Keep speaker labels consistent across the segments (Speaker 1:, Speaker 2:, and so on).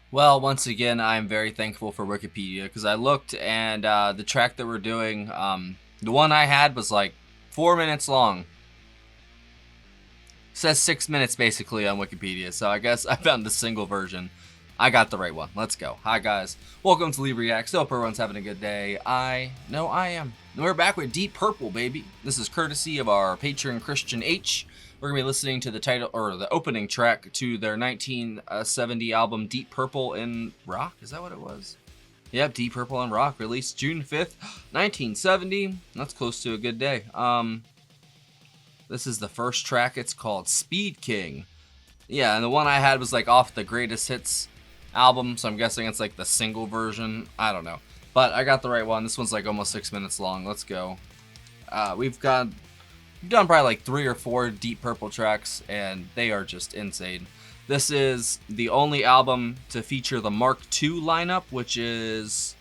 Speaker 1: Well, once again, I'm very thankful for Wikipedia because I looked and the track that we're doing, the one I had was like 4 minutes long. It says 6 minutes basically on Wikipedia, so I guess I found the single version. I got the right one. Let's go. Hi guys, welcome to Leave Reacts. Hope everyone's having a good day. I know I am. And we're back with Deep Purple, baby. This is courtesy of our patron Christian H. We're gonna be listening to the title or the opening track to their 1970 album Deep Purple in Rock. Is that what it was? Yep, Deep Purple in Rock, released June 5th, 1970. That's close to a good day. This is the first track. It's called Speed King. Yeah, and the one I had was like off the Greatest Hits album, so I'm guessing it's like the single version. I don't know, but I got the right one. This one's like almost 6 minutes long. Let's go. We've done probably like 3 or 4 Deep Purple tracks, and they are just insane. This is the only album to feature the Mark II lineup, which is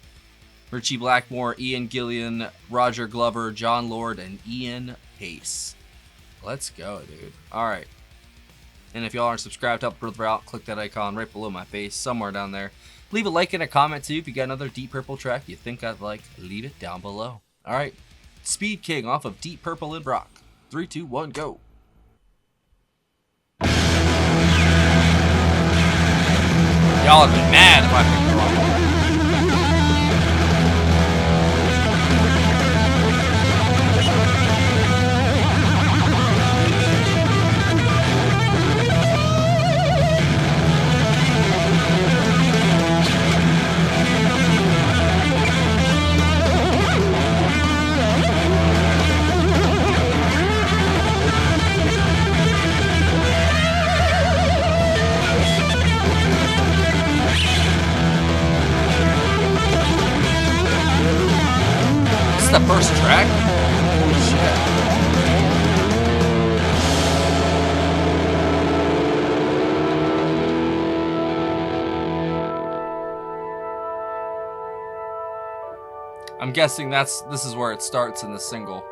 Speaker 1: Ritchie Blackmore, Ian Gillan, Roger Glover, John Lord, and Ian Pace. Let's go, dude. All right. And if y'all aren't subscribed, help the brother out. Click that icon right below my face, somewhere down there. Leave a like and a comment too if you got another Deep Purple track you think I'd like. Leave it down below. All right. Speed King off of Deep Purple in Rock. 3, 2, 1, go. Y'all would be mad if I picked the wrong one. The first track? Holy shit. I'm guessing this is where it starts in the single.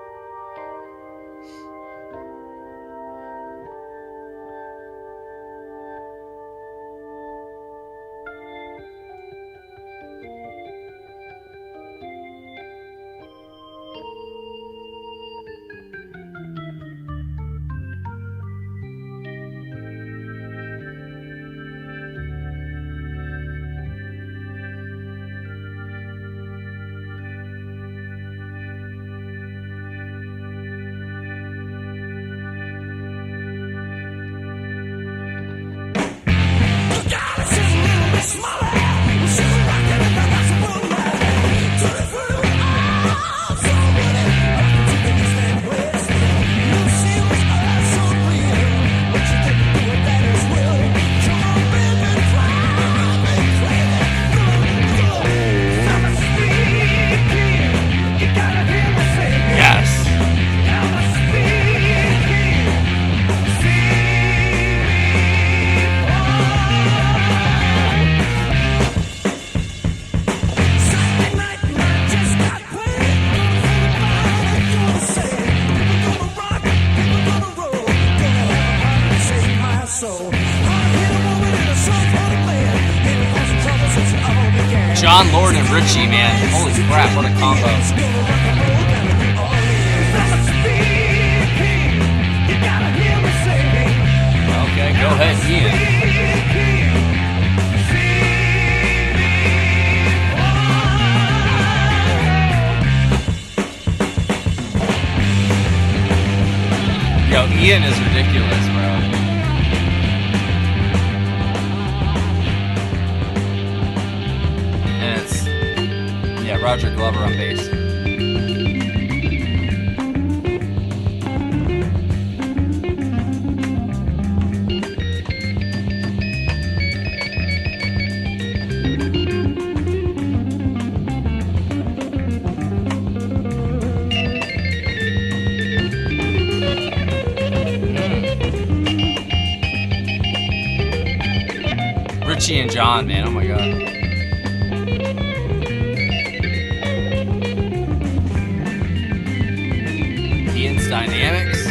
Speaker 1: John Lord and Ritchie, man. Holy crap, what a combo. Okay, go ahead, Ian. Yo, Ian is ridiculous, bro. Roger Glover on bass. Ritchie and John, man, oh my god. Dynamics.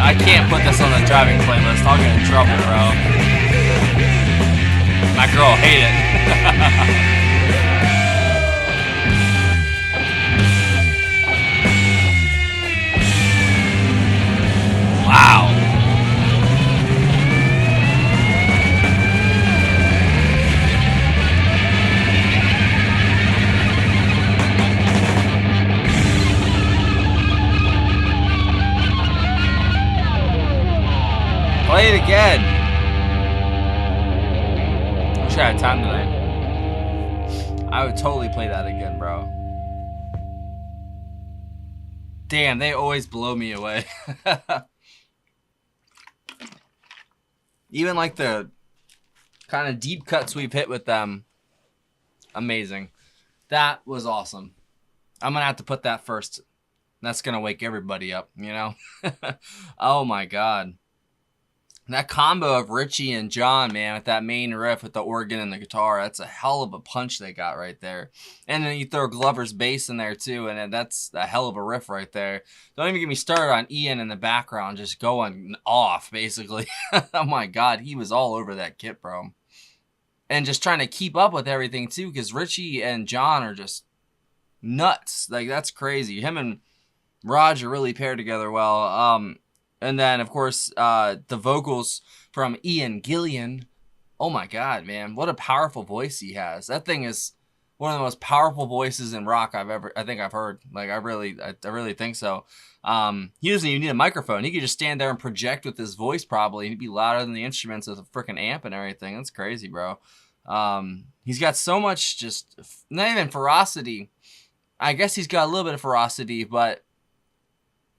Speaker 1: I can't put this on the driving playlist. I'll get in trouble, bro. My girl will hate it. Wow. Play it again. Wish I had time tonight. I would totally play that again, bro. Damn, they always blow me away. Even like the kind of deep cuts we've hit with them. Amazing. That was awesome. I'm going to have to put that first. That's going to wake everybody up, you know? Oh my God. That combo of Richie and John, man, with that main riff with the organ and the guitar, that's a hell of a punch they got right there. And then you throw Glover's bass in there too, and that's a hell of a riff right there. Don't even get me started on Ian in the background, just going off, basically. Oh my God, he was all over that kit, bro. And just trying to keep up with everything too, because Richie and John are just nuts. Like, that's crazy. Him and Roger really paired together well. And then, of course, the vocals from Ian Gillan. Oh, my God, man. What a powerful voice he has. That thing is one of the most powerful voices in rock I think I've heard. Like, I really think so. He doesn't even need a microphone. He could just stand there and project with his voice, probably. He'd be louder than the instruments with a freaking amp and everything. That's crazy, bro. He's got so much just, not even ferocity. I guess he's got a little bit of ferocity, but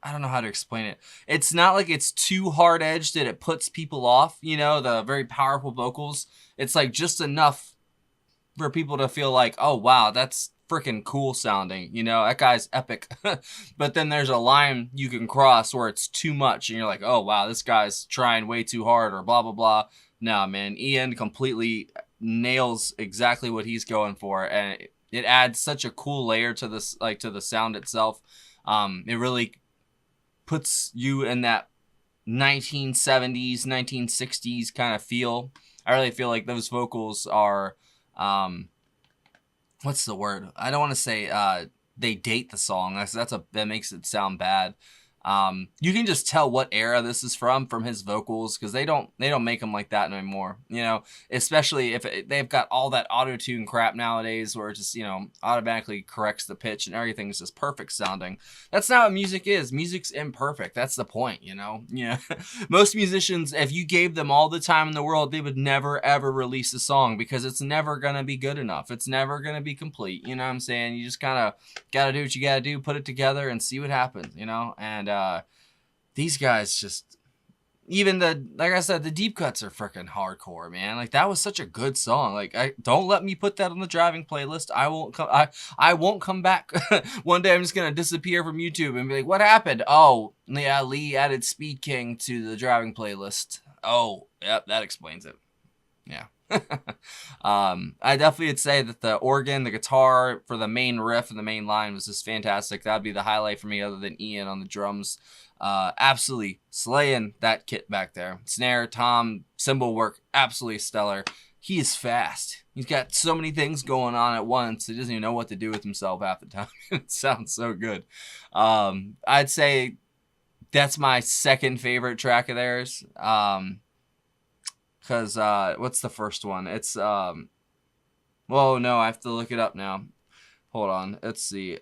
Speaker 1: I don't know how to explain it. It's not like it's too hard-edged that it puts people off, you know, the very powerful vocals. It's like just enough for people to feel like, oh, wow, that's freaking cool sounding. You know, that guy's epic. But then there's a line you can cross where it's too much and you're like, oh, wow, this guy's trying way too hard or blah, blah, blah. No, man, Ian completely nails exactly what he's going for. And it adds such a cool layer to this, like to the sound itself. It really puts you in that 1970s, 1960s kind of feel. I really feel like those vocals are, what's the word? I don't want to say they date the song. That makes it sound bad. You can just tell what era this is from his vocals, because they don't make them like that anymore, you know, especially if they've got all that auto-tune crap nowadays where it just, you know, automatically corrects the pitch and everything's just perfect sounding. That's not what music is. Music's imperfect. That's the point, you know. Yeah. Most musicians, if you gave them all the time in the world, they would never ever release a song because it's never gonna be good enough. It's never gonna be complete. You know what I'm saying? You just kind of gotta do what you gotta do, put it together and see what happens, you know. And these guys just, even like I said, the deep cuts are freaking hardcore, man. Like, that was such a good song. Like, don't let me put that on the driving playlist. I won't come back. One day I'm just gonna disappear from YouTube and be like, what happened? Oh, yeah, Lee added Speed King to the driving playlist. Oh, yep, that explains it. Yeah. I definitely would say that the organ, the guitar for the main riff and the main line was just fantastic. That'd be the highlight for me, other than Ian on the drums. Absolutely slaying that kit back there. Snare, tom, cymbal work, absolutely stellar. He is fast. He's got so many things going on at once. He doesn't even know what to do with himself half the time. It sounds so good. I'd say that's my second favorite track of theirs. Because, what's the first one? It's, well, no, I have to look it up now. Hold on. Let's see.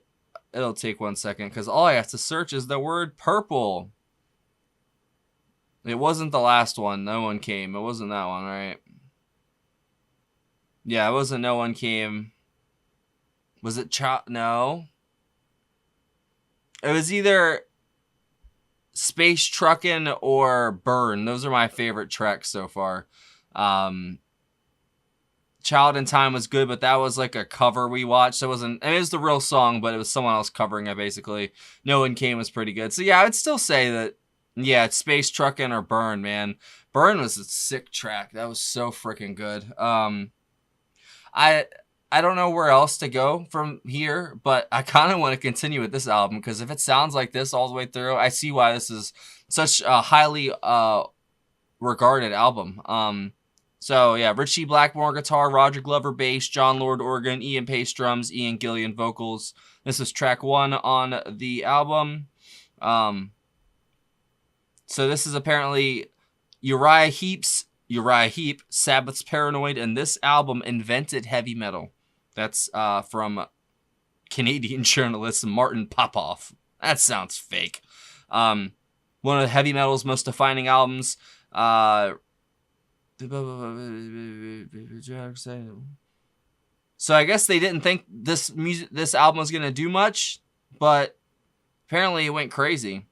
Speaker 1: It'll take 1 second, because all I have to search is the word purple. It wasn't the last one. No One Came. It wasn't that one, right? Yeah, it wasn't No One Came. Was it No. It was either Space Truckin' or Burn. Those are my favorite tracks so far. Child in Time was good, but that was like a cover we watched. So it wasn't, it was the real song, but it was someone else covering it, basically. No One Came was pretty good. So yeah, I would still say that, yeah, it's Space Truckin' or Burn, man. Burn was a sick track. That was so freaking good. I I don't know where else to go from here, but I kind of want to continue with this album because if it sounds like this all the way through, I see why this is such a highly regarded album. So yeah, Richie Blackmore guitar, Roger Glover bass, John Lord organ, Ian Pace drums, Ian Gillian vocals. This is track 1 on the album. So this is apparently Uriah Heep, Sabbath's Paranoid, and this album invented heavy metal. That's from Canadian journalist Martin Popoff. That sounds fake. One of the heavy metal's most defining albums. So I guess they didn't think this album was gonna do much, but apparently it went crazy.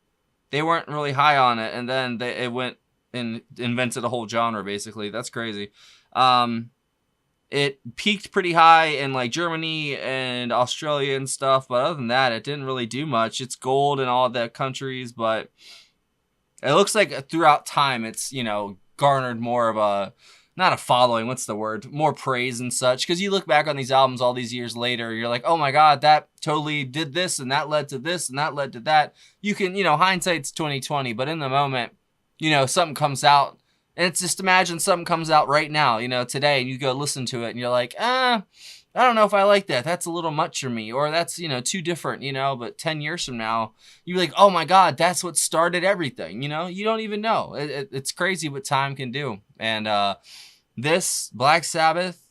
Speaker 1: They weren't really high on it, and then it went and invented a whole genre, basically. That's crazy. It peaked pretty high in like Germany and Australia and stuff, but other than that, it didn't really do much. It's gold in all the countries, but it looks like throughout time, it's, you know, garnered more of a, not a following, what's the word, more praise and such. Because you look back on these albums all these years later, you're like, oh my god, that totally did this, and that led to this, and that led to that. You can, you know, hindsight's 20/20, but in the moment, you know, something comes out, and it's just imagine something comes out right now, you know, today, and you go listen to it, and you're like, I don't know if I like that. That's a little much for me, or that's, you know, too different, you know, but 10 years from now, you're like, oh my god, that's what started everything, you know? You don't even know. It's crazy what time can do. And this, Black Sabbath,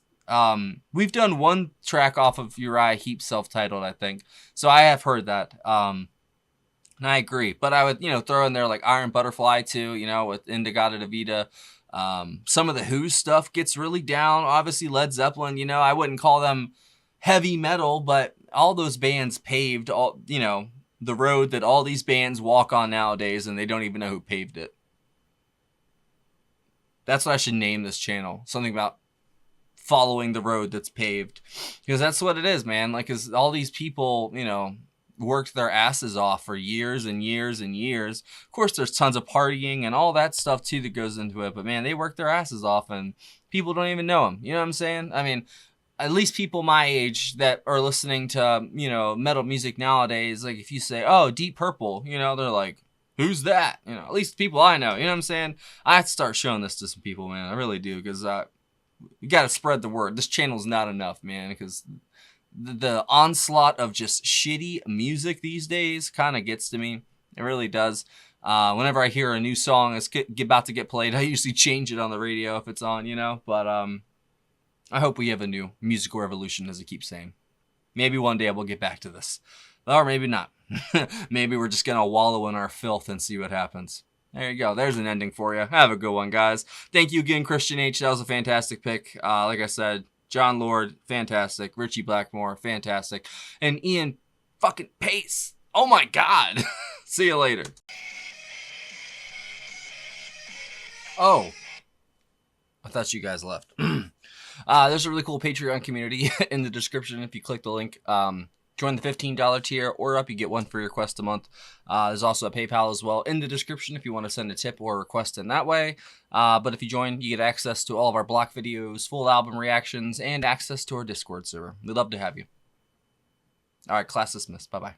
Speaker 1: we've done one track off of Uriah Heep, self-titled, I think. So I have heard that. And I agree. But I would, you know, throw in there like Iron Butterfly too, you know, with Indigada Vida. Some of the Who stuff gets really down. Obviously Led Zeppelin, you know, I wouldn't call them heavy metal, but all those bands paved all, you know, the road that all these bands walk on nowadays, and they don't even know who paved it. That's what I should name this channel. Something about following the road that's paved. Because that's what it is, man. Like, 'cause all these people, you know, worked their asses off for years and years and years. Of course, there's tons of partying and all that stuff, too, that goes into it. But, man, they work their asses off, and people don't even know them. You know what I'm saying? I mean, at least people my age that are listening to, you know, metal music nowadays, like, if you say, oh, Deep Purple, you know, they're like, who's that? You know, at least people I know. You know what I'm saying? I have to start showing this to some people, man. I really do, because you got to spread the word. This channel's not enough, man, because the onslaught of just shitty music these days kind of gets to me. It really does. Whenever I hear a new song that's about to get played, I usually change it on the radio if it's on, you know. But I hope we have a new musical revolution, as I keep saying. Maybe one day we'll get back to this. Or maybe not. Maybe we're just going to wallow in our filth and see what happens. There you go. There's an ending for you. Have a good one, guys. Thank you again, Christian H. That was a fantastic pick. Like I said, John Lord, fantastic. Richie Blackmore, fantastic. And Ian fucking Pace. Oh my god. See you later. Oh. I thought you guys left. There's a really cool Patreon community in the description if you click the link. Join the $15 tier or up, you get one free request a month. There's also a PayPal as well in the description if you want to send a tip or a request in that way. But if you join, you get access to all of our block videos, full album reactions, and access to our Discord server. We'd love to have you. All right, class dismissed. Bye-bye.